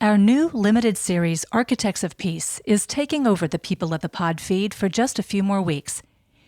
Our new limited series, Architects of Peace, is taking over the People of the Pod feed for just a few more weeks.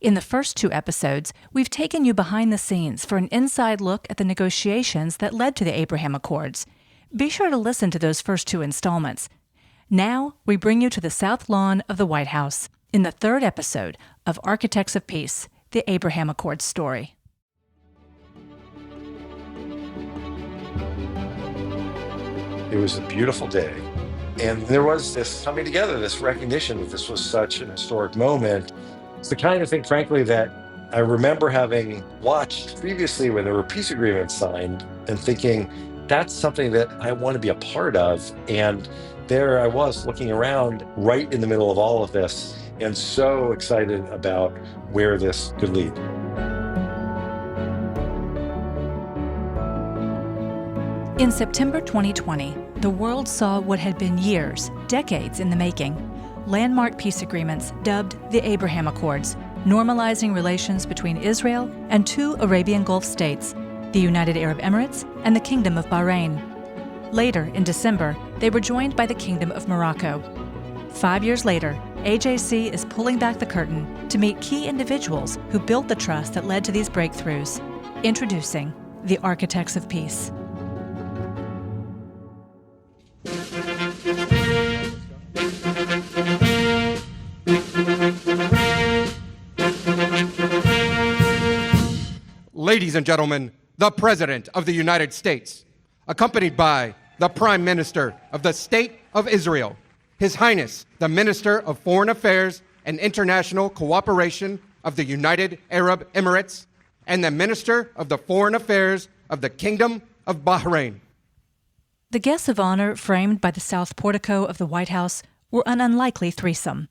In the first 2 episodes, we've taken you behind the scenes for an inside look at the negotiations that led to the Abraham Accords. Be sure to listen to those first 2 installments. Now, we bring you to the South Lawn of the White House in the 3rd episode of Architects of Peace, the Abraham Accords story. It was a beautiful day, and there was this coming together, this recognition that this was such an historic moment. It's the kind of thing, frankly, that I remember having watched previously when there were peace agreements signed and thinking, that's something that I want to be a part of. And there I was looking around right in the middle of all of this and so excited about where this could lead. In September 2020, the world saw what had been years, decades in the making. Landmark peace agreements dubbed the Abraham Accords, normalizing relations between Israel and 2 Arabian Gulf states, the United Arab Emirates and the Kingdom of Bahrain. Later, in December, they were joined by the Kingdom of Morocco. 5 years later, AJC is pulling back the curtain to meet key individuals who built the trust that led to these breakthroughs. Introducing the Architects of Peace. Ladies and gentlemen, the President of the United States, accompanied by the Prime Minister of the State of Israel, His Highness, the Minister of Foreign Affairs and International Cooperation of the United Arab Emirates, and the Minister of the Foreign Affairs of the Kingdom of Bahrain. The guests of honor framed by the South Portico of the White House were an unlikely threesome.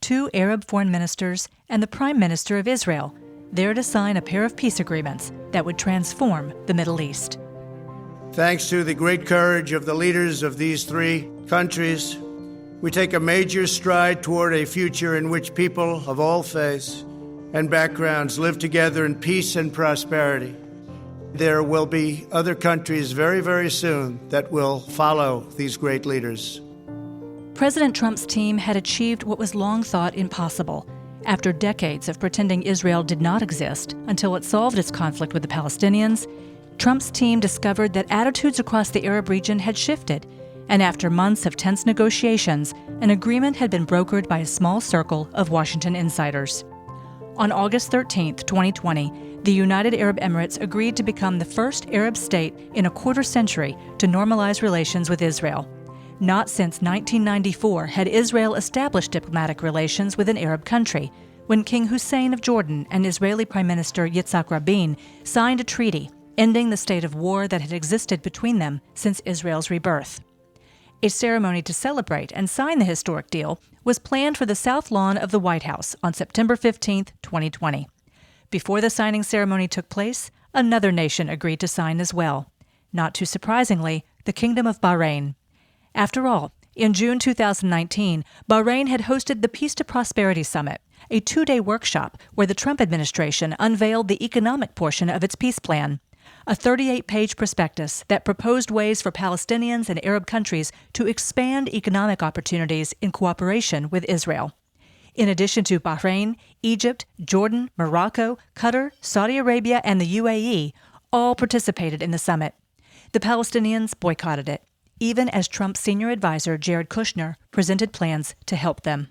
2 Arab foreign ministers and the Prime Minister of Israel, there to sign a pair of peace agreements that would transform the Middle East. Thanks to the great courage of the leaders of these 3 countries, we take a major stride toward a future in which people of all faiths and backgrounds live together in peace and prosperity. There will be other countries very, very soon that will follow these great leaders. President Trump's team had achieved what was long thought impossible. After decades of pretending Israel did not exist until it solved its conflict with the Palestinians, Trump's team discovered that attitudes across the Arab region had shifted, and after months of tense negotiations, an agreement had been brokered by a small circle of Washington insiders. On August 13, 2020, the United Arab Emirates agreed to become the first Arab state in a quarter century to normalize relations with Israel. Not since 1994 had Israel established diplomatic relations with an Arab country, when King Hussein of Jordan and Israeli Prime Minister Yitzhak Rabin signed a treaty ending the state of war that had existed between them since Israel's rebirth. A ceremony to celebrate and sign the historic deal was planned for the South Lawn of the White House on September 15, 2020. Before the signing ceremony took place, another nation agreed to sign as well. Not too surprisingly, the Kingdom of Bahrain. After all, in June 2019, Bahrain had hosted the Peace to Prosperity Summit, a 2-day workshop where the Trump administration unveiled the economic portion of its peace plan, a 38-page prospectus that proposed ways for Palestinians and Arab countries to expand economic opportunities in cooperation with Israel. In addition to Bahrain, Egypt, Jordan, Morocco, Qatar, Saudi Arabia, and the UAE, all participated in the summit. The Palestinians boycotted it, even as Trump's senior advisor, Jared Kushner, presented plans to help them.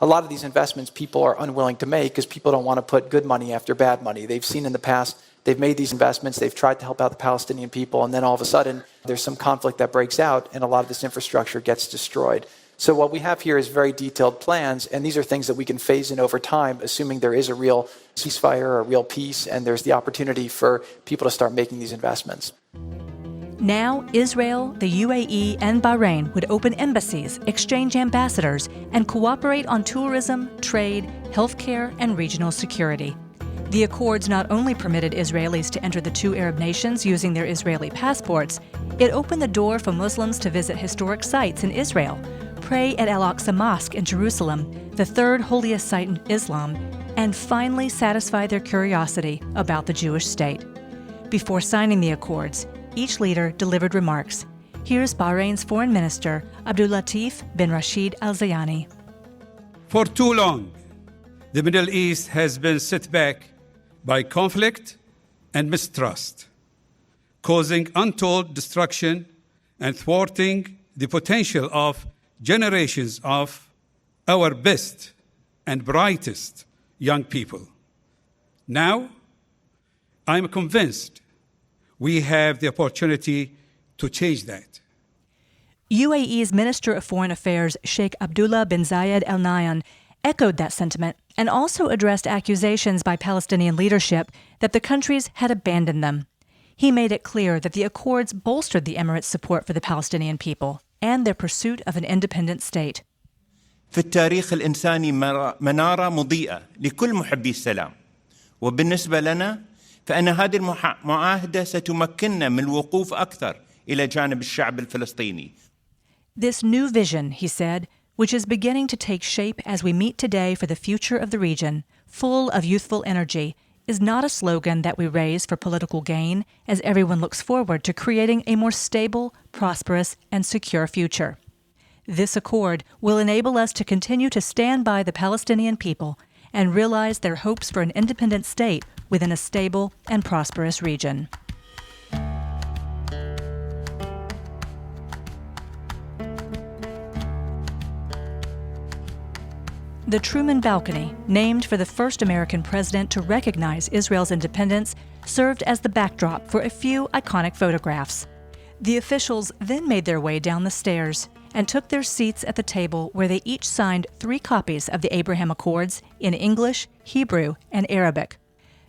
A lot of these investments people are unwilling to make because people don't want to put good money after bad money. They've seen in the past, they've made these investments, they've tried to help out the Palestinian people, and then all of a sudden, there's some conflict that breaks out, and a lot of this infrastructure gets destroyed. So what we have here is very detailed plans, and these are things that we can phase in over time, assuming there is a real ceasefire or a real peace, and there's the opportunity for people to start making these investments. Now, Israel, the UAE, and Bahrain would open embassies, exchange ambassadors, and cooperate on tourism, trade, healthcare, and regional security. The accords not only permitted Israelis to enter the 2 Arab nations using their Israeli passports, it opened the door for Muslims to visit historic sites in Israel, pray at Al-Aqsa Mosque in Jerusalem, the 3rd holiest site in Islam, and finally satisfy their curiosity about the Jewish state. Before signing the accords, each leader delivered remarks. Here's Bahrain's Foreign Minister, Abdulatif bin Rashid Al Zayani. For too long, the Middle East has been set back by conflict and mistrust, causing untold destruction and thwarting the potential of generations of our best and brightest young people. Now, I'm convinced we have the opportunity to change that. UAE's Minister of Foreign Affairs, Sheikh Abdullah bin Zayed Al Nahyan, echoed that sentiment and also addressed accusations by Palestinian leadership that the countries had abandoned them. He made it clear that the accords bolstered the Emirates' support for the Palestinian people and their pursuit of an independent state. في التاريخ الإنساني منارة مضيئة لكل محبي السلام. وبالنسبة لنا فإن هذه المعاهدة ستمكننا من الوقوف أكثر إلى جانب الشعب الفلسطيني. This new vision, he said, which is beginning to take shape as we meet today for the future of the region, full of youthful energy, is not a slogan that we raise for political gain as everyone looks forward to creating a more stable, prosperous, and secure future. This accord will enable us to continue to stand by the Palestinian people and realize their hopes for an independent state within a stable and prosperous region. The Truman Balcony, named for the first American president to recognize Israel's independence, served as the backdrop for a few iconic photographs. The officials then made their way down the stairs and took their seats at the table where they each signed 3 copies of the Abraham Accords in English, Hebrew, and Arabic.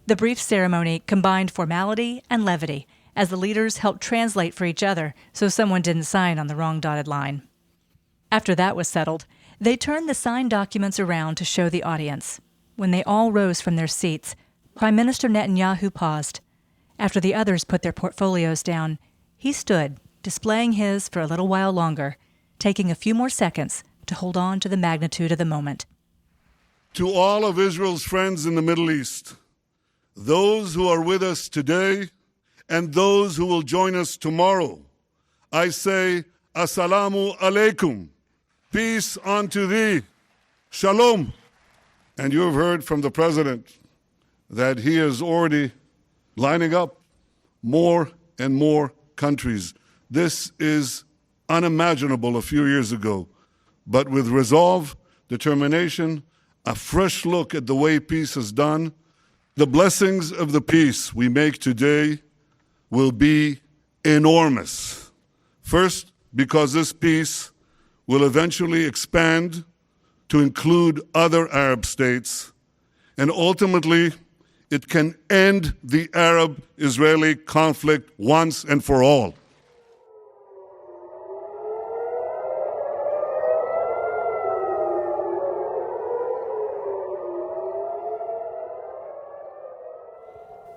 The brief ceremony combined formality and levity as the leaders helped translate for each other so someone didn't sign on the wrong dotted line. After that was settled, they turned the signed documents around to show the audience. When they all rose from their seats, Prime Minister Netanyahu paused. After the others put their portfolios down, he stood, displaying his for a little while longer, taking a few more seconds to hold on to the magnitude of the moment. To all of Israel's friends in the Middle East, those who are with us today and those who will join us tomorrow, I say, Assalamu alaikum. Peace unto thee. Shalom. And you have heard from the President that he is already lining up more and more countries. This is unimaginable a few years ago. But with resolve, determination, a fresh look at the way peace is done, the blessings of the peace we make today will be enormous. First, because this peace will eventually expand to include other Arab states, and ultimately it can end the Arab-Israeli conflict once and for all.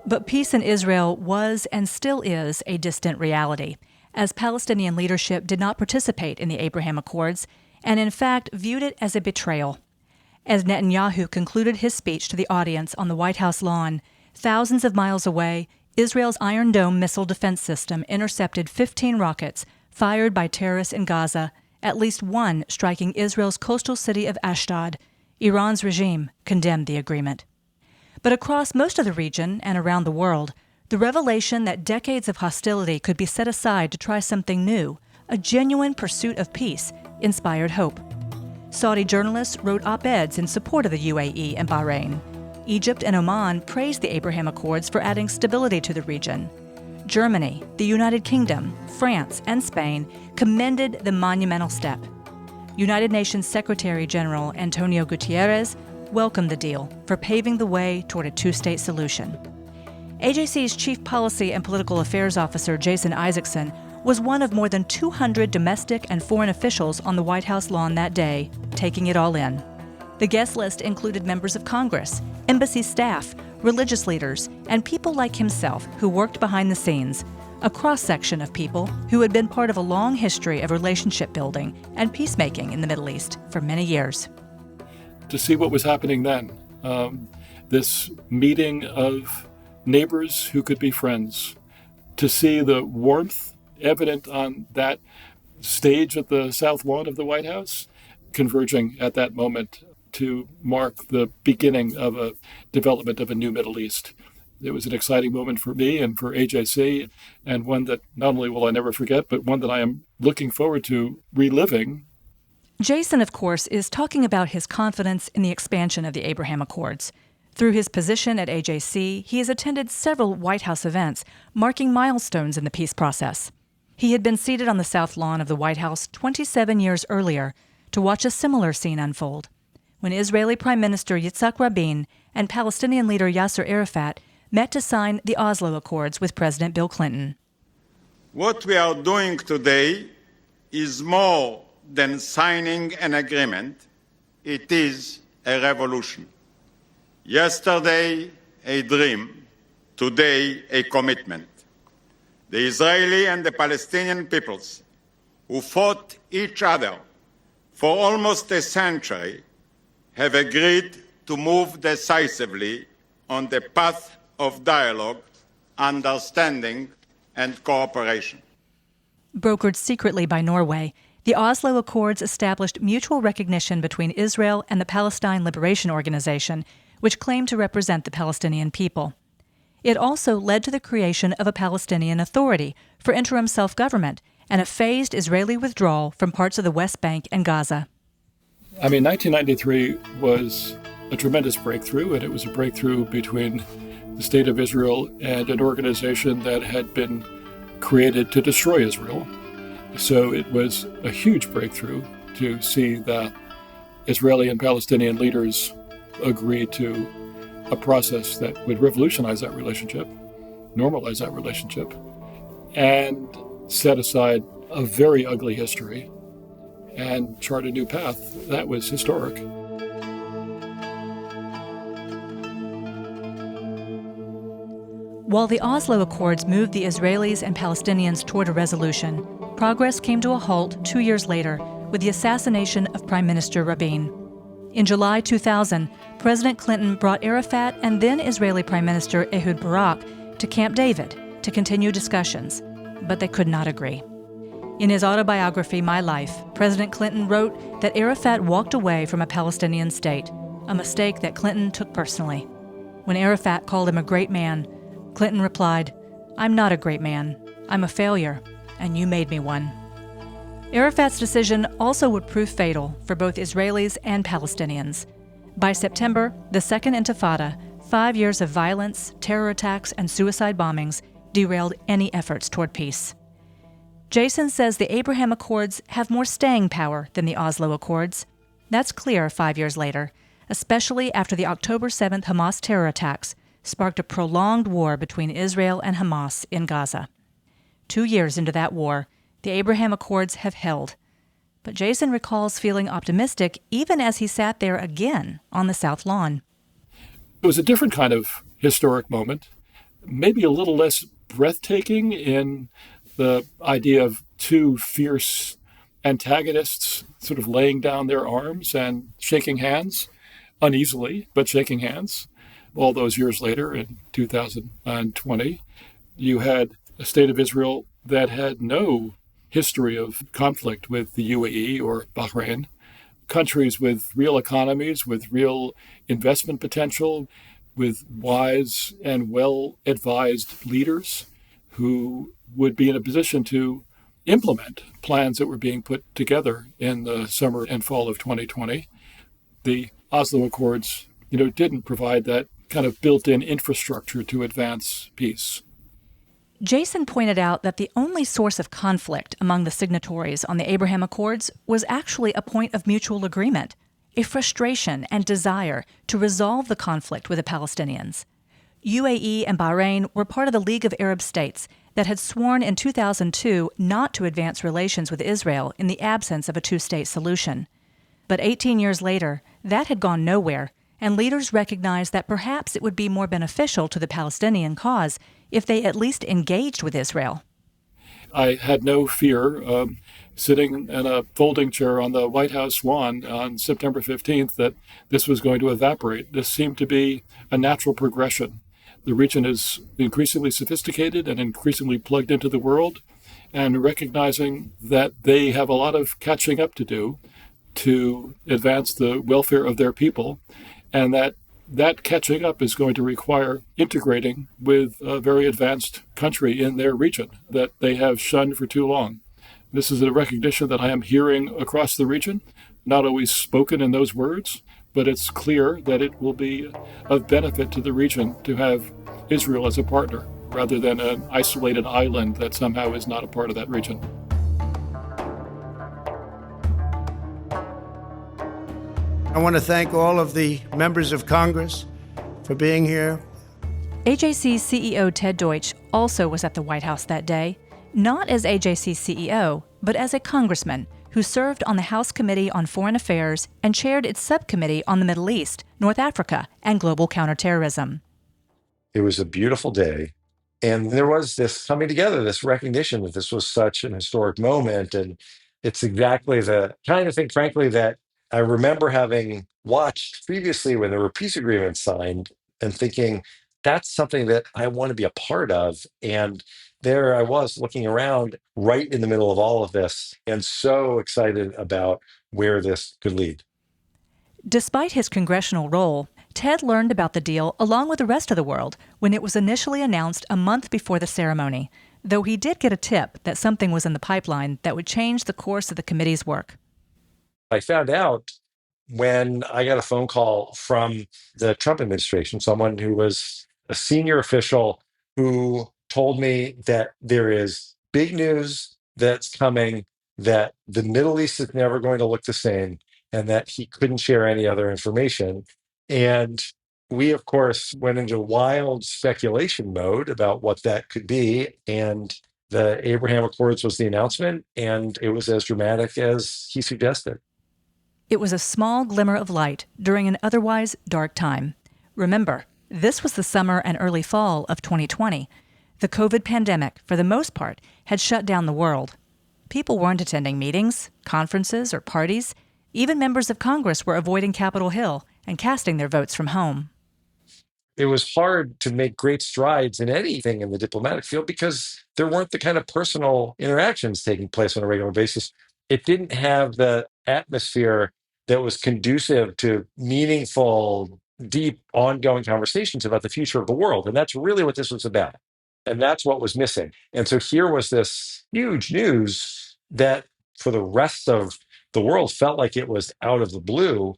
But peace in Israel was and still is a distant reality, as Palestinian leadership did not participate in the Abraham Accords and in fact viewed it as a betrayal. As Netanyahu concluded his speech to the audience on the White House lawn, thousands of miles away, Israel's Iron Dome missile defense system intercepted 15 rockets fired by terrorists in Gaza, at least one striking Israel's coastal city of Ashdod. Iran's regime condemned the agreement. But across most of the region and around the world, the revelation that decades of hostility could be set aside to try something new, a genuine pursuit of peace, inspired hope. Saudi journalists wrote op-eds in support of the UAE and Bahrain. Egypt and Oman praised the Abraham Accords for adding stability to the region. Germany, the United Kingdom, France, and Spain commended the monumental step. United Nations Secretary General Antonio Guterres welcomed the deal for paving the way toward a two-state solution. AJC's Chief Policy and Political Affairs Officer Jason Isaacson was one of more than 200 domestic and foreign officials on the White House lawn that day, taking it all in. The guest list included members of Congress, embassy staff, religious leaders, and people like himself who worked behind the scenes, a cross-section of people who had been part of a long history of relationship building and peacemaking in the Middle East for many years. To see what was happening then, this meeting of neighbors who could be friends, to see the warmth evident on that stage at the south lawn of the White House, converging at that moment to mark the beginning of a development of a new Middle East. It was an exciting moment for me and for AJC, and one that not only will I never forget, but one that I am looking forward to reliving. Jason, of course, is talking about his confidence in the expansion of the Abraham Accords. Through his position at AJC, he has attended several White House events marking milestones in the peace process. He had been seated on the south lawn of the White House 27 years earlier to watch a similar scene unfold, when Israeli Prime Minister Yitzhak Rabin and Palestinian leader Yasser Arafat met to sign the Oslo Accords with President Bill Clinton. What we are doing today is more than signing an agreement. It is a revolution. Yesterday, a dream. Today, a commitment. The Israeli and the Palestinian peoples, who fought each other for almost a century, have agreed to move decisively on the path of dialogue, understanding, and cooperation. Brokered secretly by Norway, the Oslo Accords established mutual recognition between Israel and the Palestine Liberation Organization, which claimed to represent the Palestinian people. It also led to the creation of a Palestinian Authority for interim self-government and a phased Israeli withdrawal from parts of the West Bank and Gaza. 1993 was a tremendous breakthrough, and it was a breakthrough between the State of Israel and an organization that had been created to destroy Israel. So it was a huge breakthrough to see that Israeli and Palestinian leaders agree to a process that would revolutionize that relationship, normalize that relationship, and set aside a very ugly history and chart a new path. That was historic. While the Oslo Accords moved the Israelis and Palestinians toward a resolution, progress came to a halt 2 years later with the assassination of Prime Minister Rabin. In July 2000, President Clinton brought Arafat and then Israeli Prime Minister Ehud Barak to Camp David to continue discussions, but they could not agree. In his autobiography, My Life, President Clinton wrote that Arafat walked away from a Palestinian state, a mistake that Clinton took personally. When Arafat called him a great man, Clinton replied, "I'm not a great man. I'm a failure, and you made me one." Arafat's decision also would prove fatal for both Israelis and Palestinians. By September, the Second Intifada, 5 years of violence, terror attacks, and suicide bombings derailed any efforts toward peace. Jason says the Abraham Accords have more staying power than the Oslo Accords. That's clear 5 years later, especially after the October 7th Hamas terror attacks sparked a prolonged war between Israel and Hamas in Gaza. 2 years into that war, the Abraham Accords have held. But Jason recalls feeling optimistic even as he sat there again on the South Lawn. It was a different kind of historic moment, maybe a little less breathtaking in the idea of two fierce antagonists sort of laying down their arms and shaking hands, uneasily, but shaking hands. All those years later, in 2020, you had a state of Israel that had no history of conflict with the UAE or Bahrain, countries with real economies, with real investment potential, with wise and well-advised leaders who would be in a position to implement plans that were being put together in the summer and fall of 2020. The Oslo Accords, didn't provide that kind of built-in infrastructure to advance peace. Jason pointed out that the only source of conflict among the signatories on the Abraham Accords was actually a point of mutual agreement, a frustration and desire to resolve the conflict with the Palestinians. UAE and Bahrain were part of the League of Arab States that had sworn in 2002 not to advance relations with Israel in the absence of a two-state solution. But 18 years later, that had gone nowhere, and leaders recognized that perhaps it would be more beneficial to the Palestinian cause if they at least engaged with Israel. I had no fear sitting in a folding chair on the White House lawn on September 15th that this was going to evaporate. This seemed to be a natural progression. The region is increasingly sophisticated and increasingly plugged into the world, and recognizing that they have a lot of catching up to do to advance the welfare of their people, and that catching up is going to require integrating with a very advanced country in their region that they have shunned for too long. This is a recognition that I am hearing across the region, not always spoken in those words, but it's clear that it will be of benefit to the region to have Israel as a partner rather than an isolated island that somehow is not a part of that region. I want to thank all of the members of Congress for being here. AJC's CEO Ted Deutch also was at the White House that day, not as AJC's CEO, but as a congressman who served on the House Committee on Foreign Affairs and chaired its subcommittee on the Middle East, North Africa, and global counterterrorism. It was a beautiful day. And there was this coming together, this recognition that this was such an historic moment. And it's exactly the kind of thing, frankly, that I remember having watched previously when there were peace agreements signed and thinking, that's something that I want to be a part of. And there I was looking around right in the middle of all of this and so excited about where this could lead. Despite his congressional role, Ted learned about the deal along with the rest of the world when it was initially announced a month before the ceremony, though he did get a tip that something was in the pipeline that would change the course of the committee's work. I found out when I got a phone call from the Trump administration, someone who was a senior official who told me that there is big news that's coming, that the Middle East is never going to look the same, and that he couldn't share any other information. And we, of course, went into wild speculation mode about what that could be. And the Abraham Accords was the announcement, and it was as dramatic as he suggested. It was a small glimmer of light during an otherwise dark time. Remember, this was the summer and early fall of 2020. The COVID pandemic, for the most part, had shut down the world. People weren't attending meetings, conferences, or parties. Even members of Congress were avoiding Capitol Hill and casting their votes from home. It was hard to make great strides in anything in the diplomatic field because there weren't the kind of personal interactions taking place on a regular basis. It didn't have the atmosphere that was conducive to meaningful, deep, ongoing conversations about the future of the world. And that's really what this was about. And that's what was missing. And so here was this huge news that for the rest of the world felt like it was out of the blue,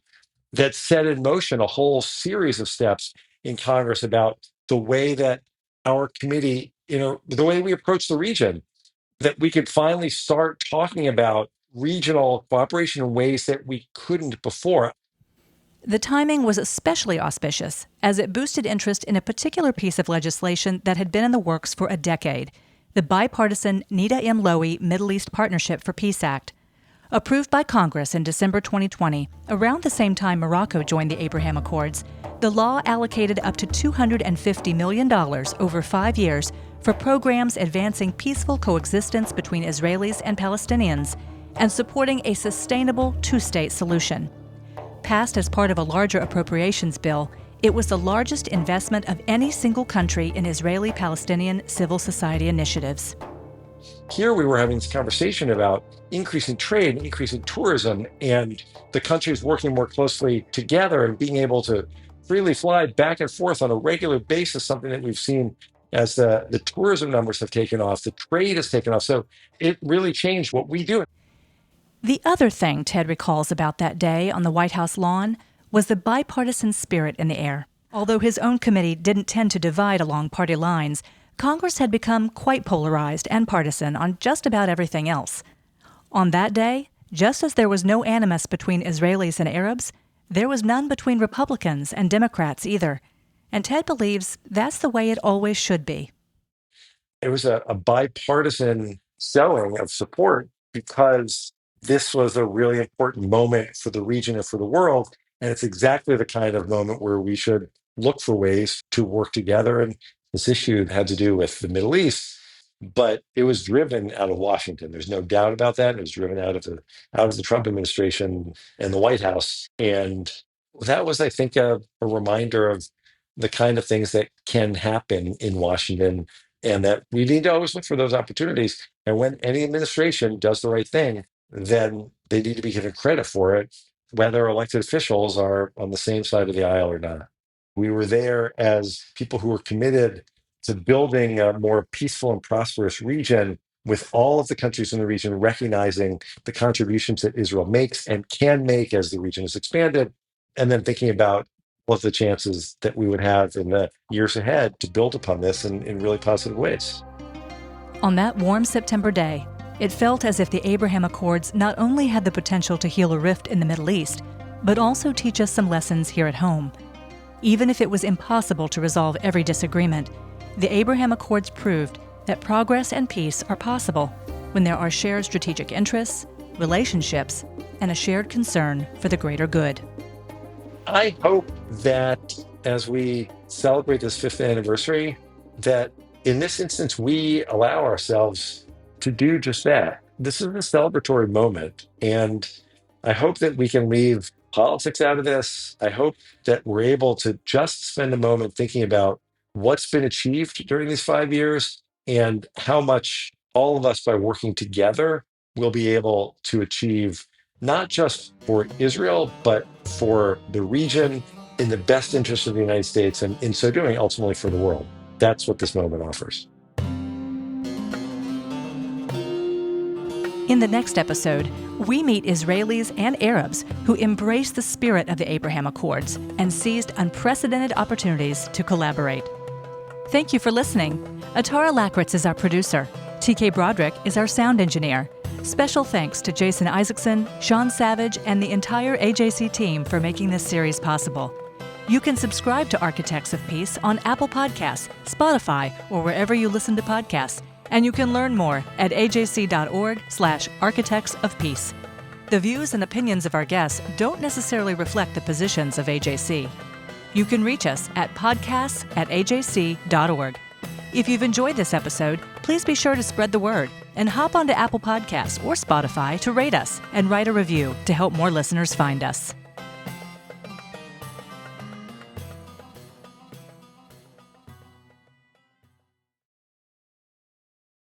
that set in motion a whole series of steps in Congress about the way that our committee, the way we approach the region, that we could finally start talking about regional cooperation in ways that we couldn't before. The timing was especially auspicious, as it boosted interest in a particular piece of legislation that had been in the works for a decade, the bipartisan Nida M. Lowy Middle East Partnership for Peace Act. Approved by Congress in December 2020, around the same time Morocco joined the Abraham Accords, the law allocated up to $250 million over 5 years for programs advancing peaceful coexistence between Israelis and Palestinians and supporting a sustainable two-state solution. Passed as part of a larger appropriations bill, it was the largest investment of any single country in Israeli-Palestinian civil society initiatives. Here we were having this conversation about increasing trade, increasing tourism, and the countries working more closely together and being able to freely fly back and forth on a regular basis, something that we've seen as the tourism numbers have taken off, the trade has taken off. So it really changed what we do. The other thing Ted recalls about that day on the White House lawn was the bipartisan spirit in the air. Although his own committee didn't tend to divide along party lines, Congress had become quite polarized and partisan on just about everything else. On that day, just as there was no animus between Israelis and Arabs, there was none between Republicans and Democrats either. And Ted believes that's the way it always should be. It was a bipartisan showing of support because this was a really important moment for the region and for the world. And it's exactly the kind of moment where we should look for ways to work together. And this issue had to do with the Middle East, but it was driven out of Washington. There's no doubt about that. It was driven out of the Trump administration and the White House. And that was, I think, a reminder of the kind of things that can happen in Washington and that we need to always look for those opportunities. And when any administration does the right thing, then they need to be given credit for it, whether elected officials are on the same side of the aisle or not. We were there as people who were committed to building a more peaceful and prosperous region, with all of the countries in the region recognizing the contributions that Israel makes and can make as the region is expanded, and then thinking about what the chances that we would have in the years ahead to build upon this in really positive ways. On that warm September day, it felt as if the Abraham Accords not only had the potential to heal a rift in the Middle East, but also teach us some lessons here at home. Even if it was impossible to resolve every disagreement, the Abraham Accords proved that progress and peace are possible when there are shared strategic interests, relationships, and a shared concern for the greater good. I hope that as we celebrate this 5th anniversary, that in this instance, we allow ourselves to do just that. This is a celebratory moment, and I hope that we can leave politics out of this. I hope that we're able to just spend a moment thinking about what's been achieved during these 5 years and how much all of us, by working together, will be able to achieve, not just for Israel, but for the region, in the best interest of the United States, and in so doing, ultimately for the world. That's what this moment offers. In the next episode, we meet Israelis and Arabs who embraced the spirit of the Abraham Accords and seized unprecedented opportunities to collaborate. Thank you for listening. Atara Lakritz is our producer. TK Broderick is our sound engineer. Special thanks to Jason Isaacson, Sean Savage, and the entire AJC team for making this series possible. You can subscribe to Architects of Peace on Apple Podcasts, Spotify, or wherever you listen to podcasts. And you can learn more at ajc.org/Architects of Peace. The views and opinions of our guests don't necessarily reflect the positions of AJC. You can reach us at podcasts@ajc.org. If you've enjoyed this episode, please be sure to spread the word and hop onto Apple Podcasts or Spotify to rate us and write a review to help more listeners find us.